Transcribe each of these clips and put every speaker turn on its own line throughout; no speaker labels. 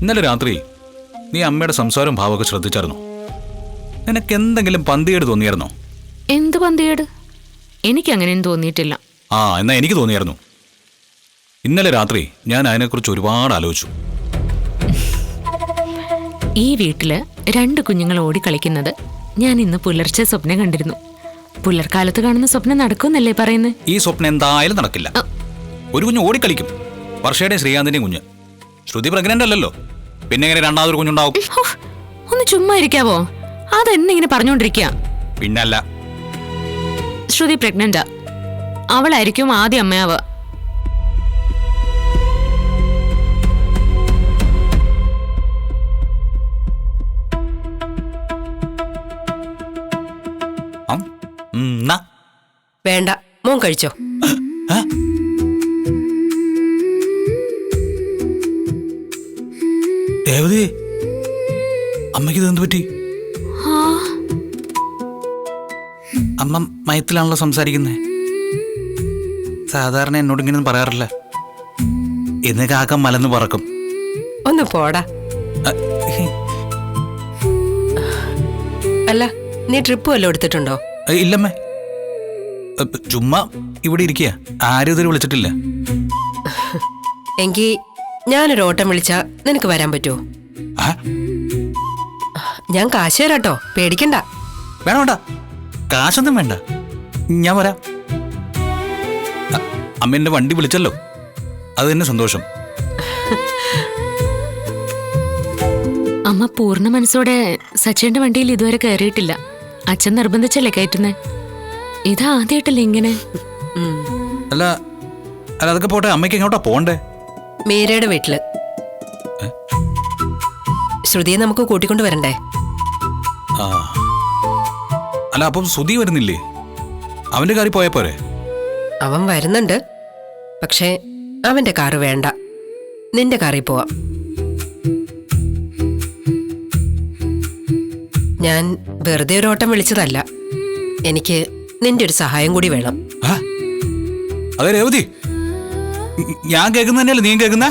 ഇന്നലെ രാത്രി നീ അമ്മയുടെ സംസാരവും ഭാവമൊക്കെ ശ്രദ്ധിച്ചായിരുന്നോ? നിനക്ക് എന്തെങ്കിലും പന്തികേട് തോന്നിയായിരുന്നോ?
എന്ത് പന്തികേട്? എനിക്കങ്ങനെയും തോന്നിയിട്ടില്ല.
ആ, എന്നാ എനിക്ക് തോന്നിയായിരുന്നു. ഇന്നലെ രാത്രി ഞാൻ അതിനെക്കുറിച്ച് ഒരുപാട് ആലോചിച്ചു.
ഈ വീട്ടില് 2 കുഞ്ഞുങ്ങൾ ഓടിക്കളിക്കുന്നത് ഞാൻ ഇന്ന് പുലർച്ചെ സ്വപ്നം കണ്ടിരുന്നു. പുലർക്കാലത്ത് കാണുന്ന സ്വപ്നം നടക്കുമെന്നല്ലേ പറയുന്നത്?
ഈ സ്വപ്നം എന്തായാലും നടക്കില്ല. ഒരു കുഞ്ഞ് ഓടിക്കളിക്കും. വർഷയുടെയും ശ്രീകാന്തിന്റെയും കുഞ്ഞ്. ശ്രുതി പ്രഗ്നന്റ് അല്ലല്ലോ, പിന്നെ എങ്ങനെ രണ്ടാമതൊരു കുഞ്ഞുണ്ടാവും?
ഒന്ന് ചുമ്മാ ഇരിക്കാവോ? അതെന്നിങ്ങനെ പറഞ്ഞോണ്ടിരിക്കുക.
പിന്നല്ല,
ശ്രുതി പ്രഗ്നന്റാ. അവളായിരിക്കും ആദ്യ അമ്മയാവുക.
വേണ്ട, മോൻ കഴിച്ചോ.
രേവതി, അമ്മയ്ക്ക് ഇതെന്ത് പറ്റി? അമ്മ മയത്തിലാണല്ലോ സംസാരിക്കുന്നേ. സാധാരണ എന്നോട് ഇങ്ങനെയൊന്നും പറയാറില്ല. എന്ന് കാക്ക മലന്ന് പറക്കും.
ഒന്ന് പോടാ. അല്ല, നീ ട്രിപ്പ് വല്ലതും എടുത്തിട്ടുണ്ടോ?
ഇല്ലമ്മേ, ചുമ്മാ ഇവിടെ ഇരിക്കുക. ആരും ഇതുവരെ വിളിച്ചിട്ടില്ല.
എങ്കി ഞാനൊരു ഓട്ടം വിളിച്ചാ നിനക്ക് വരാൻ പറ്റുമോ? ഞാൻ കാശ് തരാട്ടോ, പേടിക്കണ്ട.
വേണ്ട വേണ്ട, കാശൊന്നും വേണ്ട, ഞാൻ വരാം. അമ്മ എന്നെ വണ്ടി വിളിച്ചല്ലോ, അത് തന്നെ സന്തോഷം.
അമ്മ പൂർണ്ണ മനസ്സോടെ സച്ചിന്റെ വണ്ടിയിൽ ഇതുവരെ കയറിയിട്ടില്ല. അച്ഛൻ നിർബന്ധിച്ചല്ലേ കയറ്റുന്നേ. ഇതാദ്യമായിട്ടല്ലേ ഇങ്ങനെ?
അല്ല അല്ല അതൊക്കെ പോട്ടെ, അമ്മയ്ക്ക് എങ്ങോട്ടാ പോണ്ടേ?
മീരയുടെ വീട്ടില്. ശ്രുതിയെ നമുക്ക് കൂട്ടിക്കൊണ്ട് വരണ്ടേ?
അല്ല, അപ്പം സുധി വരുന്നില്ലേ? അവന്റെ കാറിൽ പോയാ പോരെ?
അവൻ വരുന്നുണ്ട്, പക്ഷേ അവന്റെ കാറ് വേണ്ട, നിന്റെ കാറിൽ പോവാം. ഞാൻ വെറുതെ ഒരു ഓട്ടം വിളിച്ചതല്ല, എനിക്ക് നിന്റെ ഒരു സഹായം കൂടി വേണം.
അതെ രേവതി, ഞാൻ കേൾക്കുന്ന തന്നെയല്ലേ നീ കേൾക്കുന്നേ?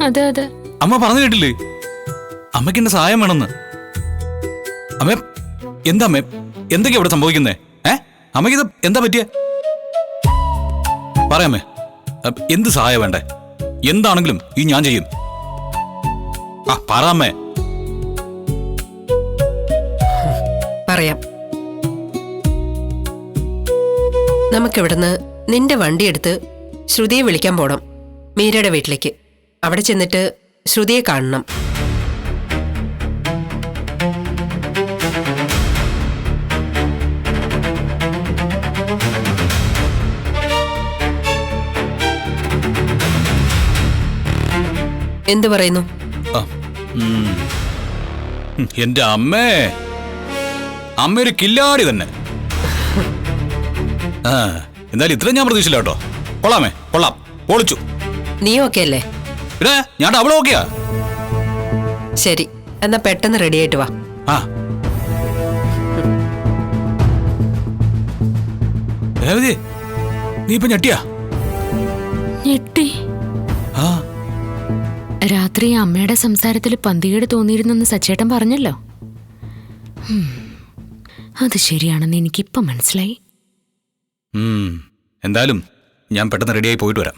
അതെ അതെ,
അമ്മ പറഞ്ഞു കേട്ടില്ലേ അമ്മയ്ക്ക് എന്റെ സഹായം വേണമെന്ന്? അമ്മ എന്താ അമ്മ, എന്തൊക്കെയാ ഇവിടെ സംഭവിക്കുന്നേ? അമ്മയ്ക്ക് ഇത് എന്താ പറ്റിയ? പറയാമേ, എന്ത് സഹായം വേണ്ടേ? എന്താണെങ്കിലും ഈ ഞാൻ ചെയ്യും. പറയാമേ.
പറയാം. നമുക്കിവിടുന്ന് നിന്റെ വണ്ടി എടുത്ത് ശ്രുതിയെ വിളിക്കാൻ പോണം, മീരയുടെ വീട്ടിലേക്ക്. അവിടെ ചെന്നിട്ട് ശ്രുതിയെ കാണണം. എന്തു പറയുന്നു?
എന്റെ അമ്മേ, അമ്മയൊരു കില്ലാടി തന്നെ. എന്തായാലും ഇത്രയും ഞാൻ പ്രതീക്ഷിച്ചില്ല കേട്ടോ. കൊള്ളാമേ, കൊള്ളാം, പൊളിച്ചു.
നീ ഓക്കെ അല്ലേ?
പിന്നെ ഞാൻ അവളെ ഓക്കെയാ.
ശരി, എന്നാ പെട്ടെന്ന് റെഡി ആയിട്ട് വാ.
രേവതി, നീ ഇപ്പൊ ഞെട്ടിയാ?
ഞെട്ടി. രാത്രി അമ്മയുടെ സംസാരത്തിൽ പന്തികേട് തോന്നിയിരുന്നെന്ന് സച്ചേട്ടൻ പറഞ്ഞല്ലോ. അത് ശരിയാണെന്ന് എനിക്കിപ്പം മനസ്സിലായി.
എന്തായാലും ഞാൻ പെട്ടെന്ന് റെഡിയായി പോയിട്ട് വരാം.